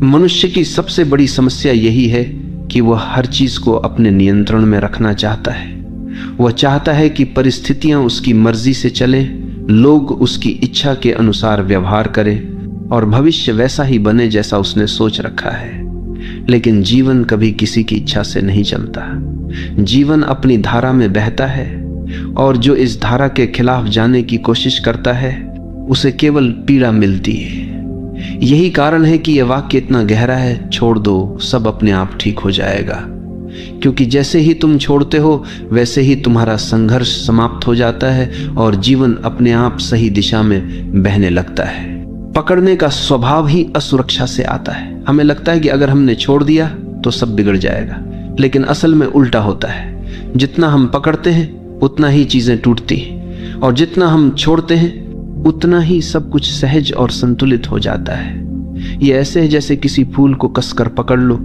मनुष्य की सबसे बड़ी समस्या यही है कि वह हर चीज को अपने नियंत्रण में रखना चाहता है। वह चाहता है कि परिस्थितियां उसकी मर्जी से चलें, लोग उसकी इच्छा के अनुसार व्यवहार करें और भविष्य वैसा ही बने जैसा उसने सोच रखा है। लेकिन जीवन कभी किसी की इच्छा से नहीं चलता। जीवन अपनी धारा में बहता है और जो इस धारा के खिलाफ जाने की कोशिश करता है उसे केवल पीड़ा मिलती है। यही कारण है कि यह वाक्य इतना गहरा है, छोड़ दो, सब अपने आप ठीक हो जाएगा। क्योंकि जैसे ही तुम छोड़ते हो वैसे ही तुम्हारा संघर्ष समाप्त हो जाता है और जीवन अपने आप सही दिशा में बहने लगता है। पकड़ने का स्वभाव ही असुरक्षा से आता है। हमें लगता है कि अगर हमने छोड़ दिया तो सब बिगड़ जाएगा, लेकिन असल में उल्टा होता है। जितना हम पकड़ते हैं उतना ही चीजें टूटती हैं और जितना हम छोड़ते हैं उतना ही सब कुछ सहज और संतुलित हो जाता है। ये ऐसे है जैसे किसी फूल को कसकर पकड़ लो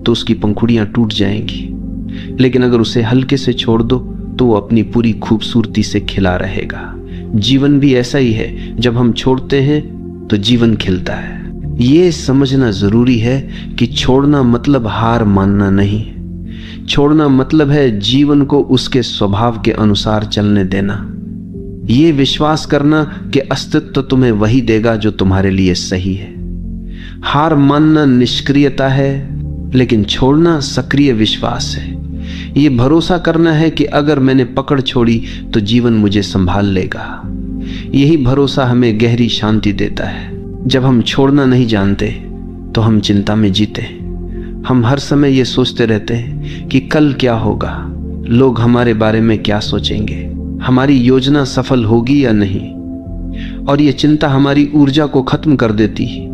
तो उसकी पंखुड़ियां टूट जाएंगी, लेकिन अगर उसे हल्के से छोड़ दो तो वो अपनी पूरी खूबसूरती से खिला रहेगा। जीवन भी ऐसा ही है, जब हम छोड़ते हैं तो जीवन खिलता है। ये समझना जरूरी है कि छोड़ना मतलब हार मानना नहीं। छोड़ना मतलब है जीवन को उसके स्वभाव के अनुसार चलने देना। ये विश्वास करना कि अस्तित्व तुम्हें वही देगा जो तुम्हारे लिए सही है। हार मानना निष्क्रियता है, लेकिन छोड़ना सक्रिय विश्वास है। ये भरोसा करना है कि अगर मैंने पकड़ छोड़ी तो जीवन मुझे संभाल लेगा। यही भरोसा हमें गहरी शांति देता है। जब हम छोड़ना नहीं जानते तो हम चिंता में जीते। हम हर समय ये सोचते रहते हैं कि कल क्या होगा, लोग हमारे बारे में क्या सोचेंगे, हमारी योजना सफल होगी या नहीं, और ये चिंता हमारी ऊर्जा को खत्म कर देती है।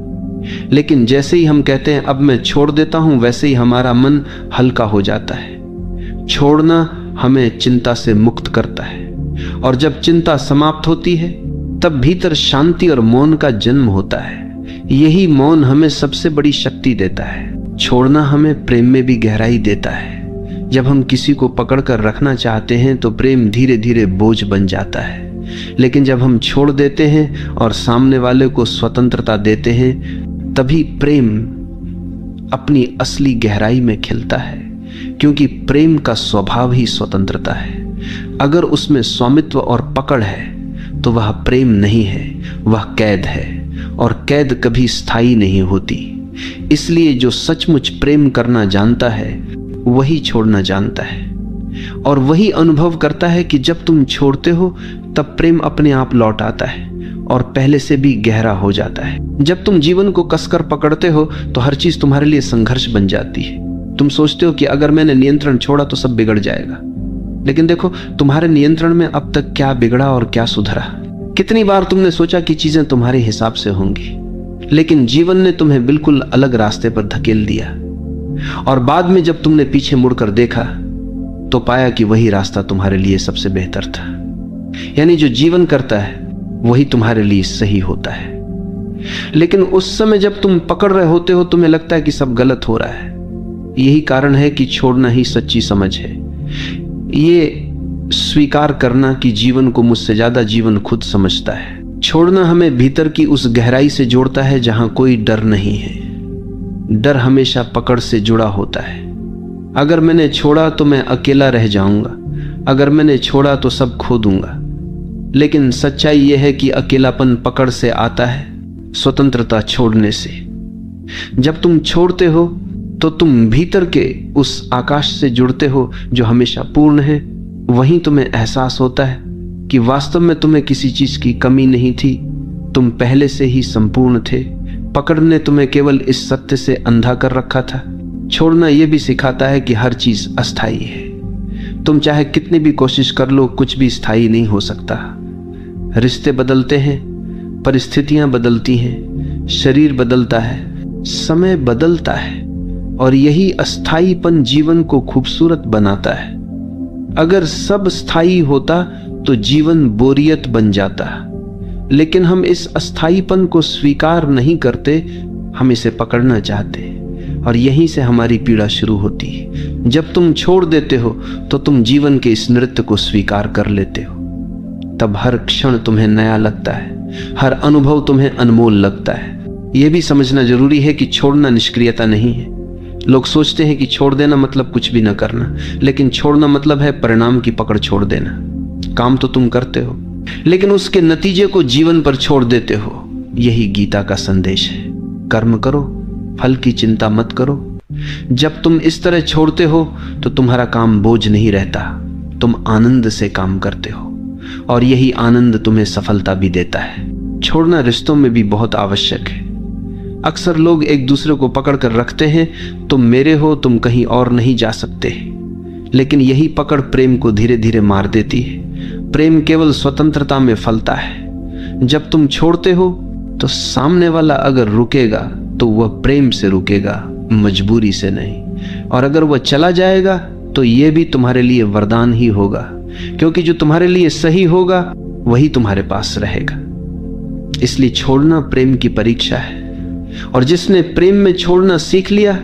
लेकिन जैसे ही हम कहते हैं अब मैं छोड़ देता हूं, वैसे ही हमारा मन हल्का हो जाता है। छोड़ना हमें चिंता से मुक्त करता है, और जब चिंता समाप्त होती है तब भीतर शांति और मौन का जन्म होता है। यही मौन हमें सबसे बड़ी शक्ति देता है। छोड़ना हमें प्रेम में भी गहराई देता है। जब हम किसी को पकड़कर रखना चाहते हैं तो प्रेम धीरे धीरे बोझ बन जाता है, लेकिन जब हम छोड़ देते हैं और सामने वाले को स्वतंत्रता देते हैं तभी प्रेम अपनी असली गहराई में खिलता है। क्योंकि प्रेम का स्वभाव ही स्वतंत्रता है। अगर उसमें स्वामित्व और पकड़ है तो वह प्रेम नहीं है, वह कैद है, और कैद कभी स्थायी नहीं होती। इसलिए जो सचमुच प्रेम करना जानता है वही छोड़ना जानता है, और वही अनुभव करता है कि जब तुम छोड़ते हो तब प्रेम अपने आप लौट आता है और पहले से भी गहरा हो जाता है। जब तुम जीवन को कसकर पकड़ते हो तो हर चीज तुम्हारे लिए संघर्ष बन जाती है। तुम सोचते हो कि अगर मैंने नियंत्रण छोड़ा तो सब बिगड़ जाएगा, लेकिन देखो तुम्हारे नियंत्रण में अब तक क्या बिगड़ा और क्या सुधरा। कितनी बार तुमने सोचा कि चीजें तुम्हारे हिसाब से होंगी, लेकिन जीवन ने तुम्हें बिल्कुल अलग रास्ते पर धकेल दिया, और बाद में जब तुमने पीछे मुड़कर देखा तो पाया कि वही रास्ता तुम्हारे लिए सबसे बेहतर था। यानी जो जीवन करता है वही तुम्हारे लिए सही होता है। लेकिन उस समय जब तुम पकड़ रहे होते हो तुम्हें लगता है कि सब गलत हो रहा है। यही कारण है कि छोड़ना ही सच्ची समझ है। ये स्वीकार करना कि जीवन को मुझसे ज्यादा जीवन खुद समझता है। छोड़ना हमें भीतर की उस गहराई से जोड़ता है जहां कोई डर नहीं है। डर हमेशा पकड़ से जुड़ा होता है। अगर मैंने छोड़ा तो मैं अकेला रह जाऊंगा, अगर मैंने छोड़ा तो सब खो दूंगा। लेकिन सच्चाई यह है कि अकेलापन पकड़ से आता है, स्वतंत्रता छोड़ने से। जब तुम छोड़ते हो तो तुम भीतर के उस आकाश से जुड़ते हो जो हमेशा पूर्ण है। वहीं तुम्हें एहसास होता है कि वास्तव में तुम्हें किसी चीज की कमी नहीं थी, तुम पहले से ही संपूर्ण थे। पकड़ ने तुम्हें केवल इस सत्य से अंधा कर रखा था। छोड़ना यह भी सिखाता है कि हर चीज अस्थायी है। तुम चाहे कितनी भी कोशिश कर लो, कुछ भी स्थायी नहीं हो सकता। रिश्ते बदलते हैं, परिस्थितियां बदलती हैं, शरीर बदलता है, समय बदलता है, और यही अस्थायीपन जीवन को खूबसूरत बनाता है। अगर सब स्थायी होता तो जीवन बोरियत बन जाता, लेकिन हम इस अस्थायीपन को स्वीकार नहीं करते, हम इसे पकड़ना चाहते हैं, और यहीं से हमारी पीड़ा शुरू होती है। जब तुम छोड़ देते हो तो तुम जीवन के इस नृत्य को स्वीकार कर लेते हो। तब हर क्षण तुम्हें नया लगता है, हर अनुभव तुम्हें अनमोल लगता है। यह भी समझना जरूरी है कि छोड़ना निष्क्रियता नहीं है। लोग सोचते हैं कि छोड़ देना मतलब कुछ भी न करना, लेकिन छोड़ना मतलब है परिणाम की पकड़ छोड़ देना। काम तो तुम करते हो, लेकिन उसके नतीजे को जीवन पर छोड़ देते हो। यही गीता का संदेश है। कर्म करो, फल की चिंता मत करो। जब तुम इस तरह छोड़ते हो तो तुम्हारा काम बोझ नहीं रहता, तुम आनंद से काम करते हो, और यही आनंद तुम्हें सफलता भी देता है। छोड़ना रिश्तों में भी बहुत आवश्यक है। अक्सर लोग एक दूसरे को पकड़ कर रखते हैं, तुम मेरे हो, तुम कहीं और नहीं जा सकते। लेकिन यही पकड़ प्रेम को धीरे धीरे मार देती है। प्रेम केवल स्वतंत्रता में फलता है। जब तुम छोड़ते हो तो सामने वाला अगर रुकेगा तो वह प्रेम से रुकेगा, मजबूरी से नहीं। और अगर वह चला जाएगा तो यह भी तुम्हारे लिए वरदान ही होगा, क्योंकि जो तुम्हारे लिए सही होगा वही तुम्हारे पास रहेगा। इसलिए छोड़ना प्रेम की परीक्षा है, और जिसने प्रेम में छोड़ना सीख लिया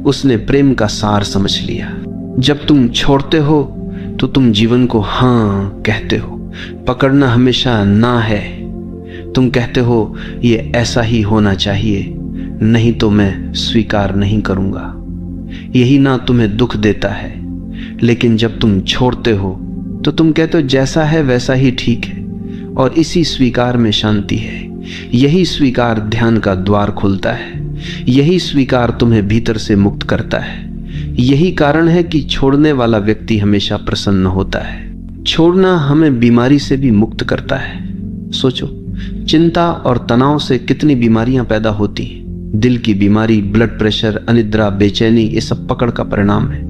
उसने प्रेम का सार समझ लिया। जब तुम छोड़ते हो तो तुम जीवन को हाँ कहते हो। पकड़ना हमेशा ना है। तुम कहते हो ये ऐसा ही होना चाहिए, नहीं तो मैं स्वीकार नहीं करूंगा। यही ना तुम्हें दुख देता है। लेकिन जब तुम छोड़ते हो तो तुम कहते हो जैसा है वैसा ही ठीक है, और इसी स्वीकार में शांति है। यही स्वीकार ध्यान का द्वार खोलता है। यही स्वीकार तुम्हें भीतर से मुक्त करता है। यही कारण है कि छोड़ने वाला व्यक्ति हमेशा प्रसन्न होता है। छोड़ना हमें बीमारी से भी मुक्त करता है। सोचो, चिंता और तनाव से कितनी बीमारियां पैदा होती हैं। दिल की बीमारी, ब्लड प्रेशर, अनिद्रा, बेचैनी, ये सब पकड़ का परिणाम है।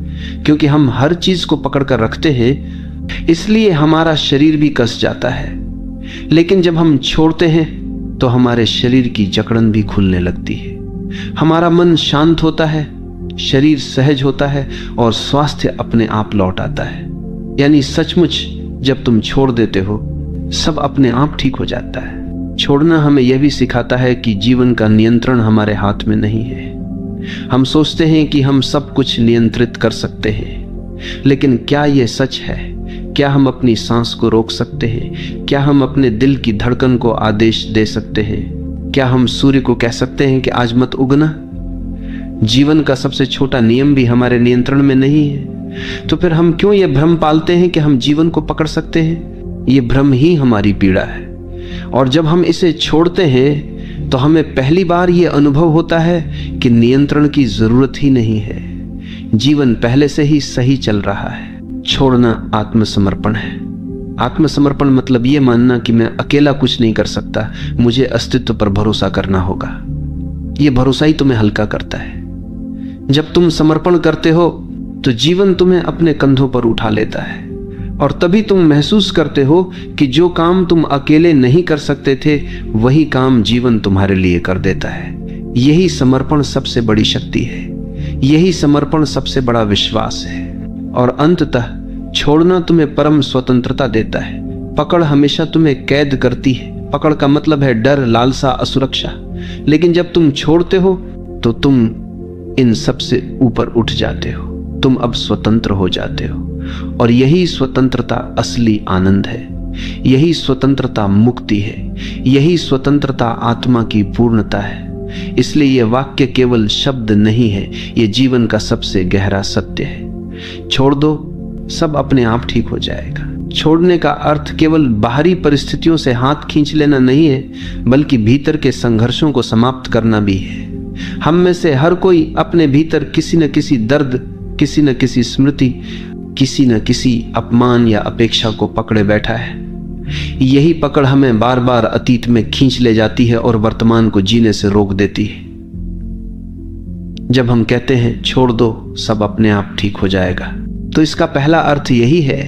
क्योंकि हम हर चीज को पकड़ कर रखते हैं, इसलिए हमारा शरीर भी कस जाता है। लेकिन जब हम छोड़ते हैं तो हमारे शरीर की जकड़न भी खुलने लगती है। हमारा मन शांत होता है, शरीर सहज होता है, और स्वास्थ्य अपने आप लौट आता है। यानी सचमुच जब तुम छोड़ देते हो सब अपने आप ठीक हो जाता है। छोड़ना हमें यह भी सिखाता है कि जीवन का नियंत्रण हमारे हाथ में नहीं है। हम सोचते हैं कि हम सब कुछ नियंत्रित कर सकते हैं, लेकिन क्या यह सच है? क्या हम अपनी सांस को रोक सकते हैं? क्या हम अपने दिल की धड़कन को आदेश दे सकते हैं? क्या हम सूर्य को कह सकते हैं कि आज मत उगना? जीवन का सबसे छोटा नियम भी हमारे नियंत्रण में नहीं है। तो फिर हम क्यों यह भ्रम पालते हैं कि हम जीवन को पकड़ सकते हैं? ये भ्रम ही हमारी पीड़ा है। और जब हम इसे छोड़ते हैं तो हमें पहली बार यह अनुभव होता है कि नियंत्रण की जरूरत ही नहीं है। जीवन पहले से ही सही चल रहा है। छोड़ना आत्मसमर्पण है। आत्मसमर्पण मतलब यह मानना कि मैं अकेला कुछ नहीं कर सकता, मुझे अस्तित्व पर भरोसा करना होगा। यह भरोसा ही तुम्हें हल्का करता है। जब तुम समर्पण करते हो तो जीवन तुम्हें अपने कंधों पर उठा लेता है, और तभी तुम महसूस करते हो कि जो काम तुम अकेले नहीं कर सकते थे वही काम जीवन तुम्हारे लिए कर देता है। यही समर्पण सबसे बड़ी शक्ति है। यही समर्पण सबसे बड़ा विश्वास है। और अंततः छोड़ना तुम्हें परम स्वतंत्रता देता है। पकड़ हमेशा तुम्हें कैद करती है। पकड़ का मतलब है डर, लालसा, असुरक्षा। लेकिन जब तुम छोड़ते हो तो तुम इन सब से ऊपर उठ जाते हो। तुम अब स्वतंत्र हो जाते हो, और यही स्वतंत्रता असली आनंद है। यही स्वतंत्रता मुक्ति है। यही स्वतंत्रता आत्मा की पूर्णता है। इसलिए यह वाक्य केवल शब्द नहीं है, यह जीवन का सबसे गहरा सत्य है। छोड़ दो, सब अपने आप ठीक हो जाएगा। छोड़ने का अर्थ केवल बाहरी परिस्थितियों से हाथ खींच लेना नहीं है, बल्कि भीतर के संघर्षों को समाप्त करना भी है। हम में से हर कोई अपने भीतर किसी न किसी दर्द, किसी न किसी स्मृति, किसी न किसी अपमान या अपेक्षा को पकड़े बैठा है। यही पकड़ हमें बार बार अतीत में खींच ले जाती है और वर्तमान को जीने से रोक देती है। जब हम कहते हैं छोड़ दो, सब अपने आप ठीक हो जाएगा, तो इसका पहला अर्थ यही है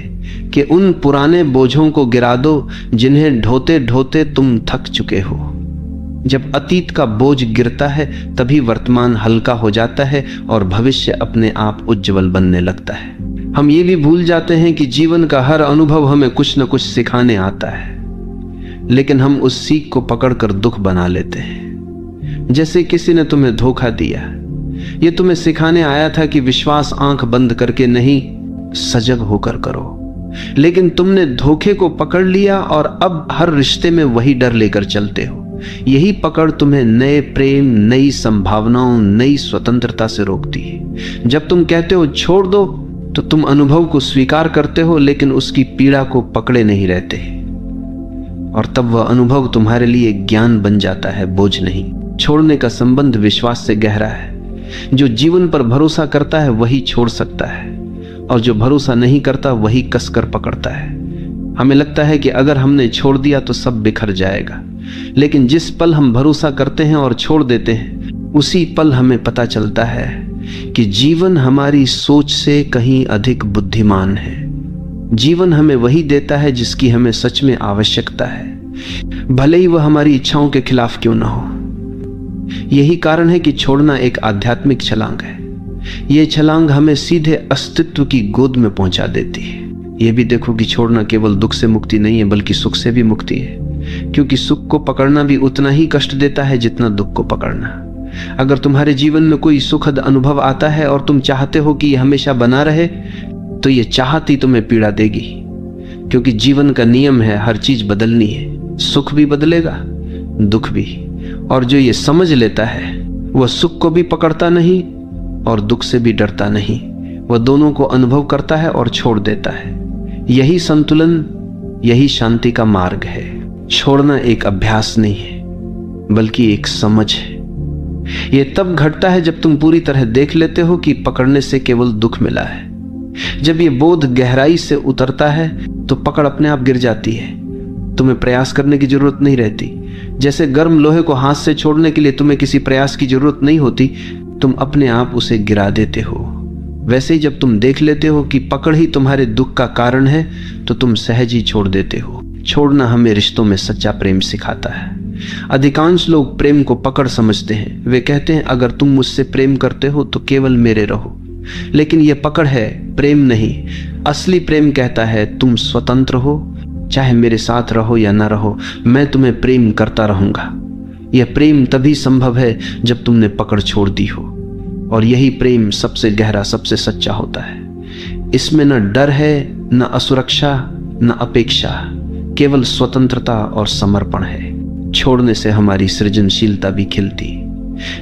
कि उन पुराने बोझों को गिरा दो जिन्हें ढोते ढोते तुम थक चुके हो। जब अतीत का बोझ गिरता है तभी वर्तमान हल्का हो जाता है और भविष्य अपने आप उज्जवल बनने लगता है। हम ये भी भूल जाते हैं कि जीवन का हर अनुभव हमें कुछ न कुछ सिखाने आता है, लेकिन हम उस सीख को पकड़कर दुख बना लेते हैं। जैसे किसी ने तुम्हें धोखा दिया, ये तुम्हें सिखाने आया था कि विश्वास आंख बंद करके नहीं, सजग होकर करो। लेकिन तुमने धोखे को पकड़ लिया और अब हर रिश्ते में वही डर लेकर चलते हो। यही पकड़ तुम्हें नए प्रेम, नई संभावनाओं, नई स्वतंत्रता से रोकती है। जब तुम कहते हो छोड़ दो, तो तुम अनुभव को स्वीकार करते हो, लेकिन उसकी पीड़ा को पकड़े नहीं रहते, और तब वह अनुभव तुम्हारे लिए ज्ञान बन जाता है, बोझ नहीं। छोड़ने का संबंध विश्वास से गहरा है। जो जीवन पर भरोसा करता है वही छोड़ सकता है, और जो भरोसा नहीं करता वही कसकर पकड़ता है। हमें लगता है कि अगर हमने छोड़ दिया तो सब बिखर जाएगा, लेकिन जिस पल हम भरोसा करते हैं और छोड़ देते हैं, उसी पल हमें पता चलता है कि जीवन हमारी सोच से कहीं अधिक बुद्धिमान है। जीवन हमें वही देता है जिसकी हमें सच में आवश्यकता है, भले ही वह हमारी इच्छाओं के खिलाफ क्यों ना हो। यही कारण है कि छोड़ना एक आध्यात्मिक छलांग है। यह छलांग हमें सीधे अस्तित्व की गोद में पहुंचा देती है। यह भी देखो कि छोड़ना केवल दुख से मुक्ति नहीं है, बल्कि सुख से भी मुक्ति है, क्योंकि सुख को पकड़ना भी उतना ही कष्ट देता है जितना दुख को पकड़ना। अगर तुम्हारे जीवन में कोई सुखद अनुभव आता है और तुम चाहते हो कि यह हमेशा बना रहे, तो यह चाहत ही तुम्हें पीड़ा देगी, क्योंकि जीवन का नियम है हर चीज बदलनी है। सुख भी बदलेगा, दुख भी। और जो ये समझ लेता है वह सुख को भी पकड़ता नहीं और दुख से भी डरता नहीं। वह दोनों को अनुभव करता है और छोड़ देता है। यही संतुलन, यही शांति का मार्ग है। छोड़ना एक अभ्यास नहीं है, बल्कि एक समझ है। यह तब घटता है जब तुम पूरी तरह देख लेते हो कि पकड़ने से केवल दुख मिला है। जब यह बोध गहराई से उतरता है तो पकड़ अपने आप गिर जाती है। तुम्हें प्रयास करने की जरूरत नहीं रहती। जैसे गर्म लोहे को हाथ से छोड़ने के लिए तुम्हें किसी प्रयास की जरूरत नहीं होती, तुम अपने आप उसे गिरा देते हो। वैसे ही जब तुम देख लेते हो कि पकड़ ही तुम्हारे दुख का कारण है, तो तुम सहज ही छोड़ देते हो। छोड़ना हमें रिश्तों में सच्चा प्रेम सिखाता है। अधिकांश लोग प्रेम को पकड़ समझते हैं। वे कहते हैं अगर तुम मुझसे प्रेम करते हो तो केवल मेरे रहो, लेकिन यह पकड़ है, प्रेम नहीं। असली प्रेम कहता है तुम स्वतंत्र हो, चाहे मेरे साथ रहो या ना रहो, मैं तुम्हें प्रेम करता रहूंगा। यह प्रेम तभी संभव है जब तुमने पकड़ छोड़ दी हो, और यही प्रेम सबसे गहरा, सबसे सच्चा होता है। इसमें न डर है, न असुरक्षा, न अपेक्षा, केवल स्वतंत्रता और समर्पण है। छोड़ने से हमारी सृजनशीलता भी खिलती।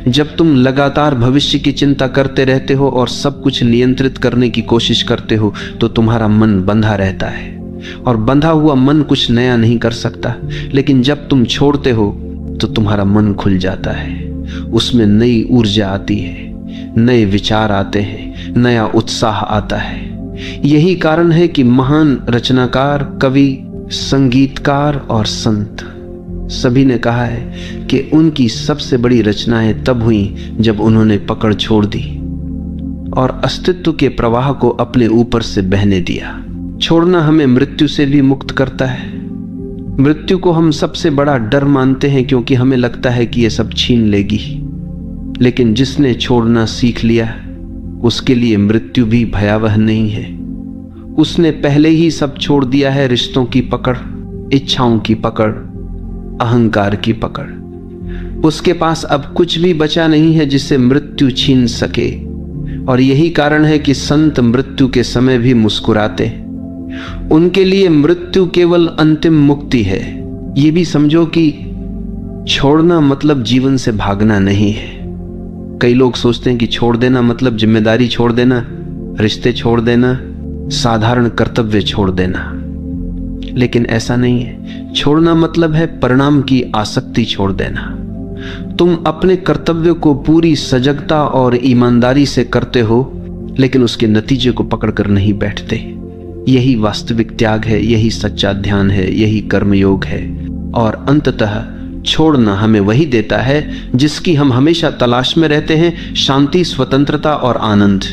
जब तुम लगातार भविष्य की चिंता करते रहते हो और सब कुछ नियंत्रित करने की कोशिश करते हो, तो तुम्हारा मन बंधा रहता है, और बंधा हुआ मन कुछ नया नहीं कर सकता। लेकिन जब तुम छोड़ते हो तो तुम्हारा मन खुल जाता है। उसमें नई ऊर्जा आती है, नए विचार आते हैं, नया उत्साह आता है। यही कारण है कि महान रचनाकार, कवि, संगीतकार और संत सभी ने कहा है कि उनकी सबसे बड़ी रचनाएं तब हुई जब उन्होंने पकड़ छोड़ दी और अस्तित्व के प्रवाह को अपने ऊपर से बहने दिया। छोड़ना हमें मृत्यु से भी मुक्त करता है। मृत्यु को हम सबसे बड़ा डर मानते हैं, क्योंकि हमें लगता है कि यह सब छीन लेगी। लेकिन जिसने छोड़ना सीख लिया, उसके लिए मृत्यु भी भयावह नहीं है। उसने पहले ही सब छोड़ दिया है। रिश्तों की पकड़, इच्छाओं की पकड़, अहंकार की पकड़। उसके पास अब कुछ भी बचा नहीं है जिसे मृत्यु छीन सके। और यही कारण है कि संत मृत्यु के समय भी मुस्कुराते। उनके लिए मृत्यु केवल अंतिम मुक्ति है। ये भी समझो कि छोड़ना मतलब जीवन से भागना नहीं है। कई लोग सोचते हैं कि छोड़ देना मतलब जिम्मेदारी छोड़ देना, रिश्ते छोड़ देना, साधारण कर्तव्य छोड़ देना, लेकिन ऐसा नहीं है। छोड़ना मतलब है परिणाम की आसक्ति छोड़ देना। तुम अपने कर्तव्य को पूरी सजगता और ईमानदारी से करते हो, लेकिन उसके नतीजे को पकड़कर नहीं बैठते। यही वास्तविक त्याग है, यही सच्चा ध्यान है, यही कर्मयोग है। और अंततः छोड़ना हमें वही देता है जिसकी हम हमेशा तलाश में रहते हैं, शांति, स्वतंत्रता और आनंद।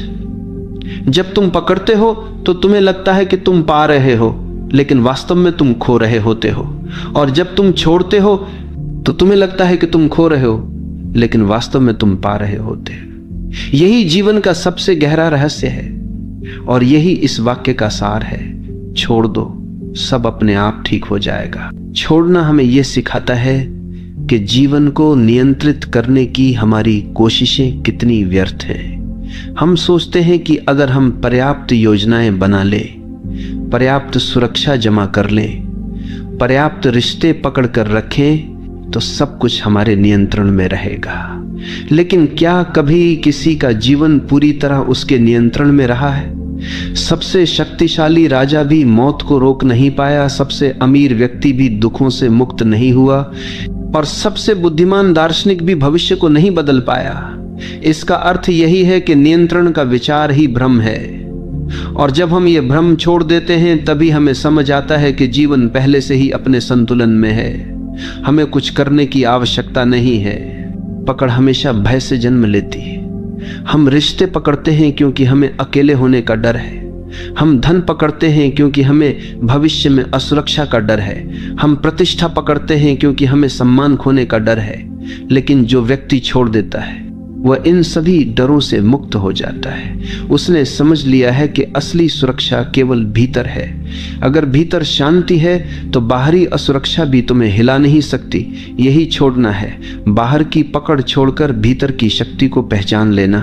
जब तुम पकड़ते हो तो तुम्हें लगता है कि तुम पा रहे हो, लेकिन वास्तव में तुम खो रहे होते हो। और जब तुम छोड़ते हो तो तुम्हें लगता है कि तुम खो रहे हो, लेकिन वास्तव में तुम पा रहे होते हो। यही जीवन का सबसे गहरा रहस्य है, और यही इस वाक्य का सार है। छोड़ दो, सब अपने आप ठीक हो जाएगा। छोड़ना हमें यह सिखाता है कि जीवन को नियंत्रित करने की हमारी कोशिशें कितनी व्यर्थ हैं। हम सोचते हैं कि अगर हम पर्याप्त योजनाएं बना लें, पर्याप्त सुरक्षा जमा कर लें, पर्याप्त रिश्ते पकड़ कर रखें, तो सब कुछ हमारे नियंत्रण में रहेगा। लेकिन क्या कभी किसी का जीवन पूरी तरह उसके नियंत्रण में रहा है? सबसे शक्तिशाली राजा भी मौत को रोक नहीं पाया, सबसे अमीर व्यक्ति भी दुखों से मुक्त नहीं हुआ, और सबसे बुद्धिमान दार्शनिक भी भविष्य को नहीं बदल पाया। इसका अर्थ यही है कि नियंत्रण का विचार ही भ्रम है, और जब हम ये भ्रम छोड़ देते हैं तभी हमें समझ आता है कि जीवन पहले से ही अपने संतुलन में है। हमें कुछ करने की आवश्यकता नहीं है। पकड़ हमेशा भय से जन्म लेती है। हम रिश्ते पकड़ते हैं क्योंकि हमें अकेले होने का डर है। हम धन पकड़ते हैं क्योंकि हमें भविष्य में असुरक्षा का डर है। हम प्रतिष्ठा पकड़ते हैं क्योंकि हमें सम्मान खोने का डर है। लेकिन जो व्यक्ति छोड़ देता है वह इन सभी डरों से मुक्त हो जाता है। उसने समझ लिया है कि असली सुरक्षा केवल भीतर है। अगर भीतर शांति है तो बाहरी असुरक्षा भी तुम्हें हिला नहीं सकती। यही छोड़ना है, बाहर की पकड़ छोड़कर भीतर की शक्ति को पहचान लेना।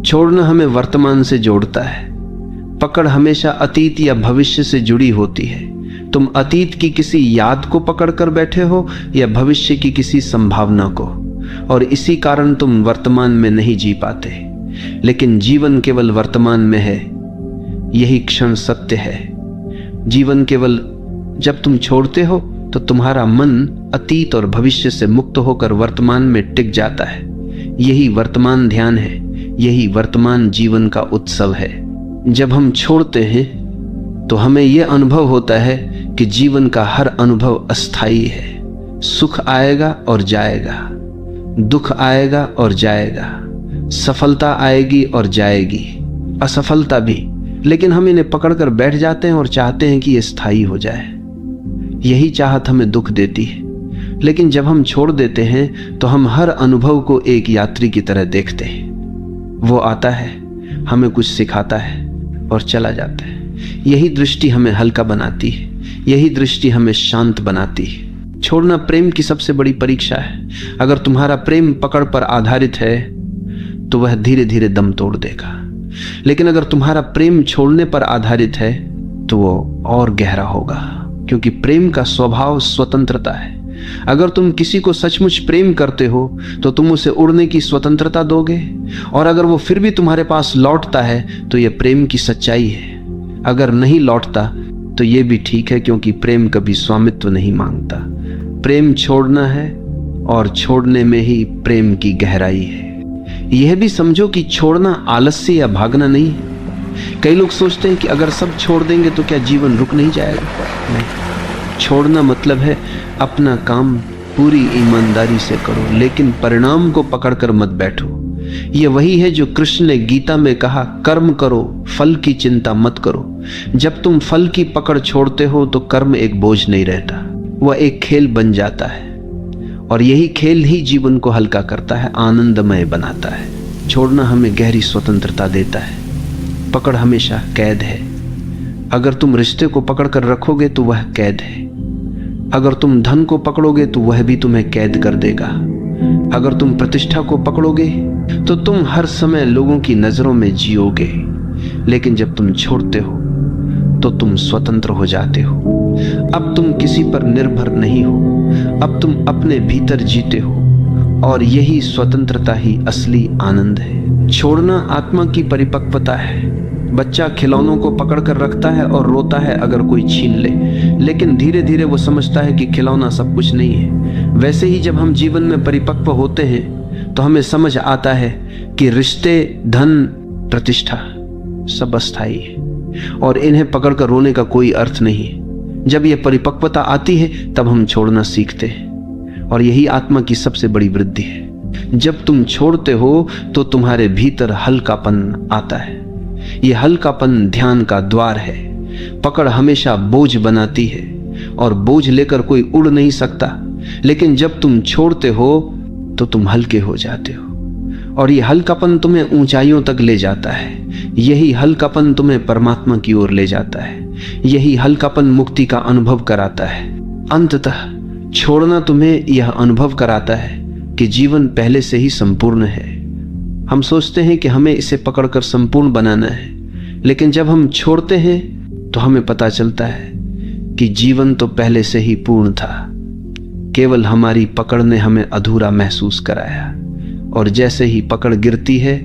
छोड़ना हमें वर्तमान से जोड़ता है। पकड़ हमेशा अतीत या भविष्य से जुड़ी होती है। तुम अतीत की किसी याद को पकड़कर बैठे हो या भविष्य की किसी संभावना को, और इसी कारण तुम वर्तमान में नहीं जी पाते। लेकिन जीवन केवल वर्तमान में है, यही क्षण सत्य है। जीवन केवल जब तुम छोड़ते हो तो तुम्हारा मन अतीत और भविष्य से मुक्त होकर वर्तमान में टिक जाता है। यही वर्तमान ध्यान है, यही वर्तमान जीवन का उत्सव है। जब हम छोड़ते हैं तो हमें यह अनुभव होता है कि जीवन का हर अनुभव अस्थायी है। सुख आएगा और जाएगा, दुख आएगा और जाएगा, सफलता आएगी और जाएगी, असफलता भी। लेकिन हम इन्हें पकड़कर बैठ जाते हैं और चाहते हैं कि ये स्थायी हो जाए। यही चाहत हमें दुख देती है। लेकिन जब हम छोड़ देते हैं तो हम हर अनुभव को एक यात्री की तरह देखते हैं। वो आता है, हमें कुछ सिखाता है और चला जाता है। यही दृष्टि हमें हल्का बनाती है, यही दृष्टि हमें शांत बनाती है। छोड़ना प्रेम की सबसे बड़ी परीक्षा है। अगर तुम्हारा प्रेम पकड़ पर आधारित है तो वह धीरे धीरे दम तोड़ देगा। लेकिन अगर तुम्हारा प्रेम छोड़ने पर आधारित है तो वो और गहरा होगा, क्योंकि प्रेम का स्वभाव स्वतंत्रता है। अगर तुम किसी को सचमुच प्रेम करते हो तो तुम उसे उड़ने की स्वतंत्रता दोगे, और अगर वो फिर भी तुम्हारे पास लौटता है तो यह प्रेम की सच्चाई है। अगर नहीं लौटता तो यह भी ठीक है, क्योंकि प्रेम कभी स्वामित्व नहीं मांगता। प्रेम छोड़ना है, और छोड़ने में ही प्रेम की गहराई है। यह भी समझो कि छोड़ना आलस्य या भागना नहीं है। कई लोग सोचते हैं कि अगर सब छोड़ देंगे तो क्या जीवन रुक नहीं जाएगा। नहीं, छोड़ना मतलब है अपना काम पूरी ईमानदारी से करो, लेकिन परिणाम को पकड़कर मत बैठो। ये वही है जो कृष्ण ने गीता में कहा, कर्म करो, फल की चिंता मत करो। जब तुम फल की पकड़ छोड़ते हो तो कर्म एक बोझ नहीं रहता, वह एक खेल बन जाता है। और यही खेल ही जीवन को हल्का करता है, आनंदमय बनाता है। छोड़ना हमें गहरी स्वतंत्रता देता है। पकड़ हमेशा कैद है। अगर तुम रिश्ते को पकड़ कर रखोगे तो वह कैद है। अगर तुम धन को पकड़ोगे तो वह भी तुम्हें कैद कर देगा। अगर तुम प्रतिष्ठा को पकड़ोगे तो तुम हर समय लोगों की नजरों में जियोगे। लेकिन जब तुम छोड़ते हो तो तुम स्वतंत्र हो जाते हो। अब तुम किसी पर निर्भर नहीं हो, अब तुम अपने भीतर जीते हो, और यही स्वतंत्रता ही असली आनंद है। छोड़ना आत्मा की परिपक्वता है। बच्चा खिलौनों को पकड़कर रखता है और रोता है अगर कोई छीन ले, लेकिन धीरे धीरे वो समझता है कि खिलौना सब कुछ नहीं है। वैसे ही जब हम जीवन में परिपक्व होते हैं तो हमें समझ आता है कि रिश्ते, धन, प्रतिष्ठा सब अस्थायी है, और इन्हें पकड़कर रोने का कोई अर्थ नहीं है। जब यह परिपक्वता आती है तब हम छोड़ना सीखते हैं, और यही आत्मा की सबसे बड़ी वृद्धि है। जब तुम छोड़ते हो तो तुम्हारे भीतर हल्कापन आता है। यह हल्कापन ध्यान का द्वार है। पकड़ हमेशा बोझ बनाती है, और बोझ लेकर कोई उड़ नहीं सकता। लेकिन जब तुम छोड़ते हो तो तुम हल्के हो जाते हो, और यह हल्कापन तुम्हें ऊंचाइयों तक ले जाता है। यही हल्कापन तुम्हें परमात्मा की ओर ले जाता है। यही हल्कापन मुक्ति का अनुभव कराता है। अंततः छोड़ना तुम्हें यह अनुभव कराता है कि जीवन पहले से ही संपूर्ण है। हम सोचते हैं कि हमें इसे पकड़कर संपूर्ण बनाना है, लेकिन जब हम छोड़ते हैं तो हमें पता चलता है कि जीवन तो पहले से ही पूर्ण था। केवल हमारी पकड़ ने हमें अधूरा महसूस कराया, और जैसे ही पकड़ गिरती है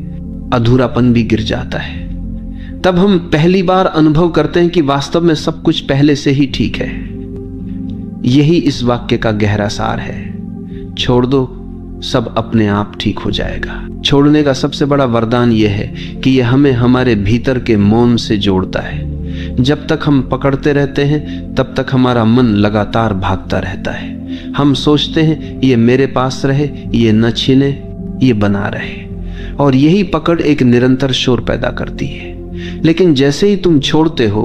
अधूरापन भी गिर जाता है। तब हम पहली बार अनुभव करते हैं कि वास्तव में सब कुछ पहले से ही ठीक है। यही इस वाक्य का गहरा सार है। छोड़ दो, सब अपने आप ठीक हो जाएगा। छोड़ने का सबसे बड़ा वरदान यह है कि यह हमें हमारे भीतर के मौन से जोड़ता है। जब तक हम पकड़ते रहते हैं तब तक हमारा मन लगातार भागता रहता है। हम सोचते हैं ये मेरे पास रहे, ये न छीने, ये बना रहे, और यही पकड़ एक निरंतर शोर पैदा करती है। लेकिन जैसे ही तुम छोड़ते हो,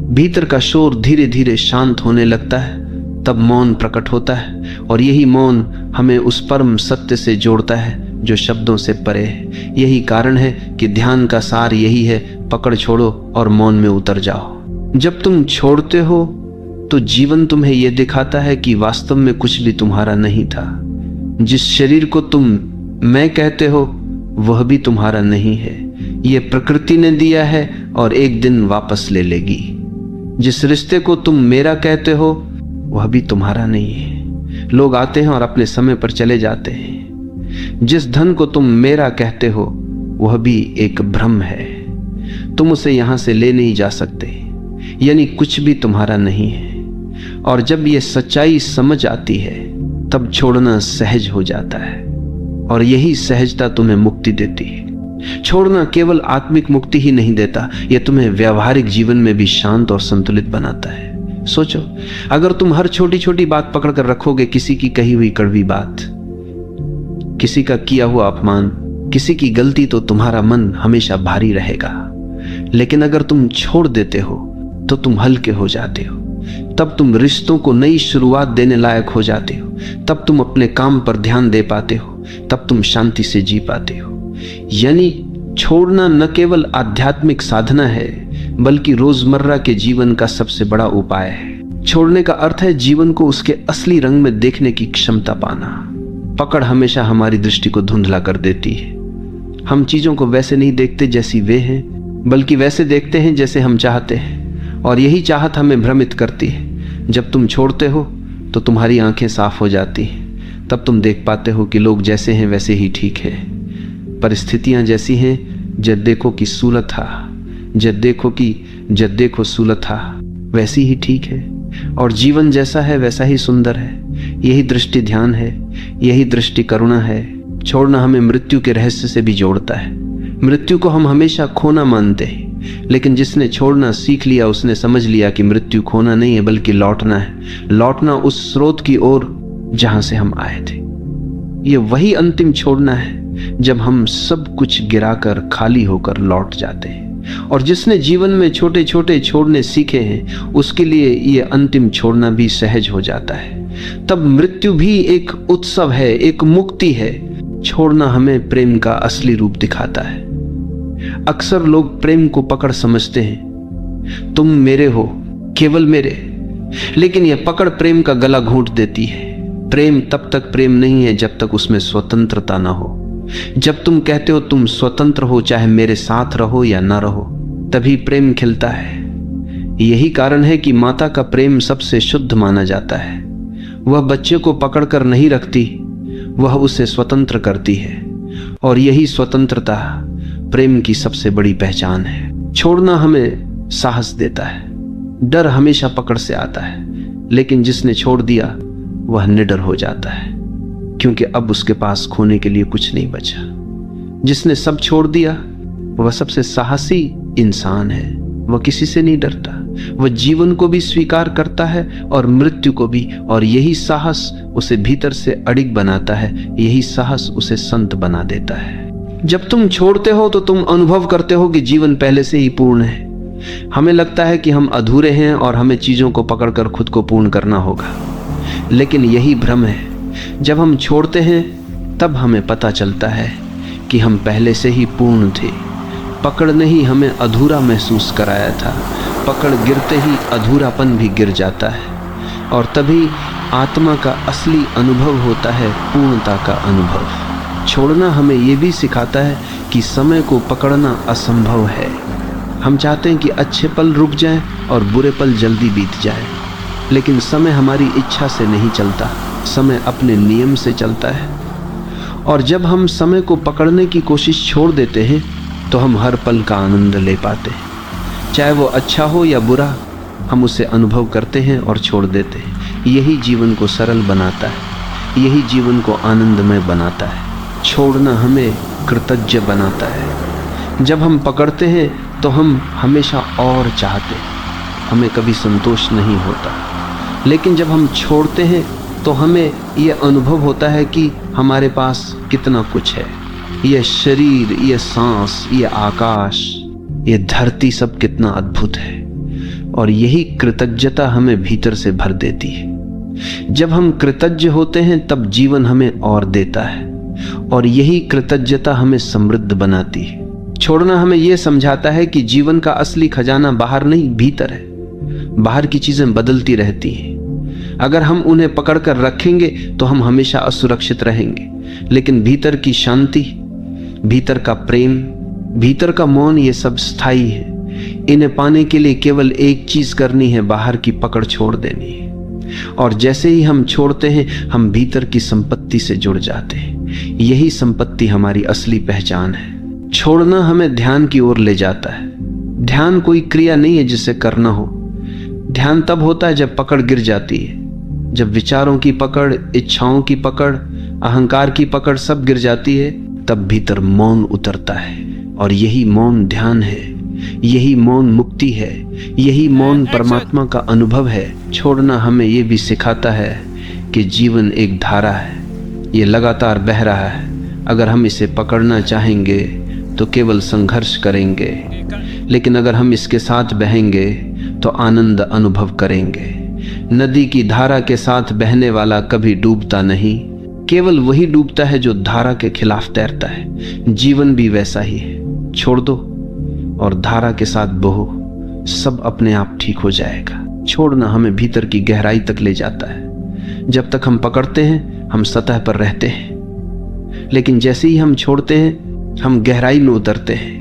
भीतर का शोर धीरे धीरे शांत होने लगता है। तब मौन प्रकट होता है, और यही मौन हमें उस परम सत्य से जोड़ता है जो शब्दों से परे है। यही कारण है कि ध्यान का सार यही है, पकड़ छोड़ो और मौन में उतर जाओ। जब तुम छोड़ते हो तो जीवन तुम्हें यह दिखाता है कि वास्तव में कुछ भी तुम्हारा नहीं था। जिस शरीर को तुम मैं कहते हो वह भी तुम्हारा नहीं है, ये प्रकृति ने दिया है और एक दिन वापस ले लेगी। जिस रिश्ते को तुम मेरा कहते हो वह भी तुम्हारा नहीं है, लोग आते हैं और अपने समय पर चले जाते हैं। जिस धन को तुम मेरा कहते हो वह भी एक भ्रम है, तुम उसे यहां से ले नहीं जा सकते, यानी कुछ भी तुम्हारा नहीं है। और जब ये सच्चाई समझ आती है तब छोड़ना सहज हो जाता है, और यही सहजता तुम्हें मुक्ति देती है। छोड़ना केवल आत्मिक मुक्ति ही नहीं देता, यह तुम्हें व्यावहारिक जीवन में भी शांत और संतुलित बनाता है। सोचो, अगर तुम हर छोटी छोटी बात पकड़ कर रखोगे, किसी की कही हुई कड़वी बात, किसी का किया हुआ अपमान, किसी की गलती, तो तुम्हारा मन हमेशा भारी रहेगा। लेकिन अगर तुम छोड़ देते हो तो तुम हल्के हो जाते हो। तब तुम रिश्तों को नई शुरुआत देने लायक हो जाते हो। तब तुम अपने काम पर ध्यान दे पाते हो। तब तुम शांति से जी पाते हो। यानी छोड़ना न केवल आध्यात्मिक साधना है बल्कि रोजमर्रा के जीवन का सबसे बड़ा उपाय है। छोड़ने का अर्थ है जीवन को उसके असली रंग में देखने की क्षमता पाना। पकड़ हमेशा हमारी दृष्टि को धुंधला कर देती है। हम चीजों को वैसे नहीं देखते जैसी वे हैं, बल्कि वैसे देखते हैं जैसे हम चाहते हैं, और यही चाहत हमें भ्रमित करती है। जब तुम छोड़ते हो तो तुम्हारी आंखें साफ हो जाती हैं। तब तुम देख पाते हो कि लोग जैसे हैं वैसे ही ठीक है, परिस्थितियां जैसी हैं, जब देखो कि सूलत था, जब देखो सूलत था, वैसी ही ठीक है, और जीवन जैसा है वैसा ही सुंदर है। यही दृष्टि ध्यान है, यही दृष्टि करुणा है। छोड़ना हमें मृत्यु के रहस्य से भी जोड़ता है। मृत्यु को हम हमेशा खोना मानते हैं, लेकिन जिसने छोड़ना सीख लिया उसने समझ लिया कि मृत्यु खोना नहीं है बल्कि लौटना है। लौटना उस स्रोत की ओर जहां से हम आए थे। ये वही अंतिम छोड़ना है जब हम सब कुछ गिराकर खाली होकर लौट जाते हैं। और जिसने जीवन में छोटे छोटे छोड़ने सीखे हैं उसके लिए ये अंतिम छोड़ना भी सहज हो जाता है। तब मृत्यु भी एक उत्सव है, एक मुक्ति है। छोड़ना हमें प्रेम का असली रूप दिखाता है। अक्सर लोग प्रेम को पकड़ समझते हैं, तुम मेरे हो, केवल मेरे, लेकिन यह पकड़ प्रेम का गला घोंट देती है। प्रेम तब तक प्रेम नहीं है जब तक उसमें स्वतंत्रता ना हो। जब तुम कहते हो तुम स्वतंत्र हो, चाहे मेरे साथ रहो या ना रहो, तभी प्रेम खिलता है। यही कारण है कि माता का प्रेम सबसे शुद्ध माना जाता है। वह बच्चे को पकड़कर नहीं रखती, वह उसे स्वतंत्र करती है, और यही स्वतंत्रता प्रेम की सबसे बड़ी पहचान है। छोड़ना हमें साहस देता है। डर हमेशा पकड़ से आता है, लेकिन जिसने छोड़ दिया वह निडर हो जाता है, क्योंकि अब उसके पास खोने के लिए कुछ नहीं बचा। जिसने सब छोड़ दिया वह सबसे साहसी इंसान है। वह किसी से नहीं डरता, वह जीवन को भी स्वीकार करता है और मृत्यु को भी, और यही साहस उसे भीतर से अडिग बनाता है। यही साहस उसे संत बना देता है। जब तुम छोड़ते हो तो तुम अनुभव करते हो कि जीवन पहले से ही पूर्ण है। हमें लगता है कि हम अधूरे हैं और हमें चीजों को पकड़कर खुद को पूर्ण करना होगा, लेकिन यही भ्रम है। जब हम छोड़ते हैं तब हमें पता चलता है कि हम पहले से ही पूर्ण थे। पकड़ ने ही हमें अधूरा महसूस कराया था। पकड़ गिरते ही अधूरापन भी गिर जाता है, और तभी आत्मा का असली अनुभव होता है, पूर्णता का अनुभव। छोड़ना हमें यह भी सिखाता है कि समय को पकड़ना असंभव है। हम चाहते हैं कि अच्छे पल रुक जाएं और बुरे पल जल्दी बीत जाएं, लेकिन समय हमारी इच्छा से नहीं चलता। समय अपने नियम से चलता है, और जब हम समय को पकड़ने की कोशिश छोड़ देते हैं तो हम हर पल का आनंद ले पाते हैं। चाहे वो अच्छा हो या बुरा, हम उसे अनुभव करते हैं और छोड़ देते हैं। यही जीवन को सरल बनाता है, यही जीवन को आनंदमय बनाता है। छोड़ना हमें कृतज्ञ बनाता है। जब हम पकड़ते हैं तो हम हमेशा और चाहते हैं, हमें कभी संतोष नहीं होता। लेकिन जब हम छोड़ते हैं तो हमें यह अनुभव होता है कि हमारे पास कितना कुछ है। यह शरीर, यह सांस, यह आकाश, यह धरती सब कितना अद्भुत है। और यही कृतज्ञता हमें भीतर से भर देती है। जब हम कृतज्ञ होते हैं तब जीवन हमें और देता है, और यही कृतज्ञता हमें समृद्ध बनाती है। छोड़ना हमें यह समझाता है कि जीवन का असली खजाना बाहर नहीं, भीतर है। बाहर की चीजें बदलती रहती हैं। अगर हम उन्हें पकड़कर रखेंगे तो हम हमेशा असुरक्षित रहेंगे। लेकिन भीतर की शांति, भीतर का प्रेम, भीतर का मौन, ये सब स्थायी है। इन्हें पाने के लिए केवल एक चीज करनी है, बाहर की पकड़ छोड़ देनी है। और जैसे ही हम छोड़ते हैं, हम भीतर की संपत्ति से जुड़ जाते हैं। यही संपत्ति हमारी असली पहचान है। छोड़ना हमें ध्यान की ओर ले जाता है। ध्यान कोई क्रिया नहीं है जिसे करना हो। ध्यान तब होता है जब पकड़ गिर जाती है, जब विचारों की पकड़, इच्छाओं की पकड़, अहंकार की पकड़ सब गिर जाती है, तब भीतर मौन उतरता है। और यही मौन ध्यान है, यही मौन मुक्ति है, यही मौन परमात्मा का अनुभव है। छोड़ना हमें यह भी सिखाता है कि जीवन एक धारा है, ये लगातार बह रहा है। अगर हम इसे पकड़ना चाहेंगे तो केवल संघर्ष करेंगे, लेकिन अगर हम इसके साथ बहेंगे तो आनंद अनुभव करेंगे। नदी की धारा के साथ बहने वाला कभी डूबता नहीं, केवल वही डूबता है जो धारा के खिलाफ तैरता है। जीवन भी वैसा ही है। छोड़ दो और धारा के साथ बहो, सब अपने आप ठीक हो जाएगा। छोड़ना हमें भीतर की गहराई तक ले जाता है। जब तक हम पकड़ते हैं हम सतह पर रहते हैं, लेकिन जैसे ही हम छोड़ते हैं हम गहराई में उतरते हैं।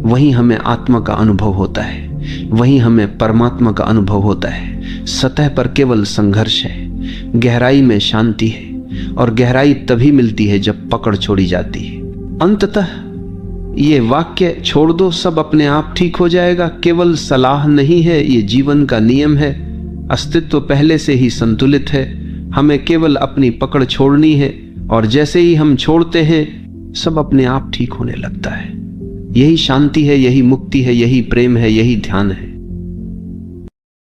वहीं हमें आत्मा का अनुभव होता है, वहीं हमें परमात्मा का अनुभव होता है। सतह पर केवल संघर्ष है, गहराई में शांति है। और गहराई तभी मिलती है जब पकड़ छोड़ी जाती है। अंततः ये वाक्य, छोड़ दो सब अपने आप ठीक हो जाएगा, केवल सलाह नहीं है, ये जीवन का नियम है। अस्तित्व पहले से ही संतुलित है, हमें केवल अपनी पकड़ छोड़नी है। और जैसे ही हम छोड़ते हैं सब अपने आप ठीक होने लगता है। यही शांति है, यही मुक्ति है, यही प्रेम है, यही ध्यान है।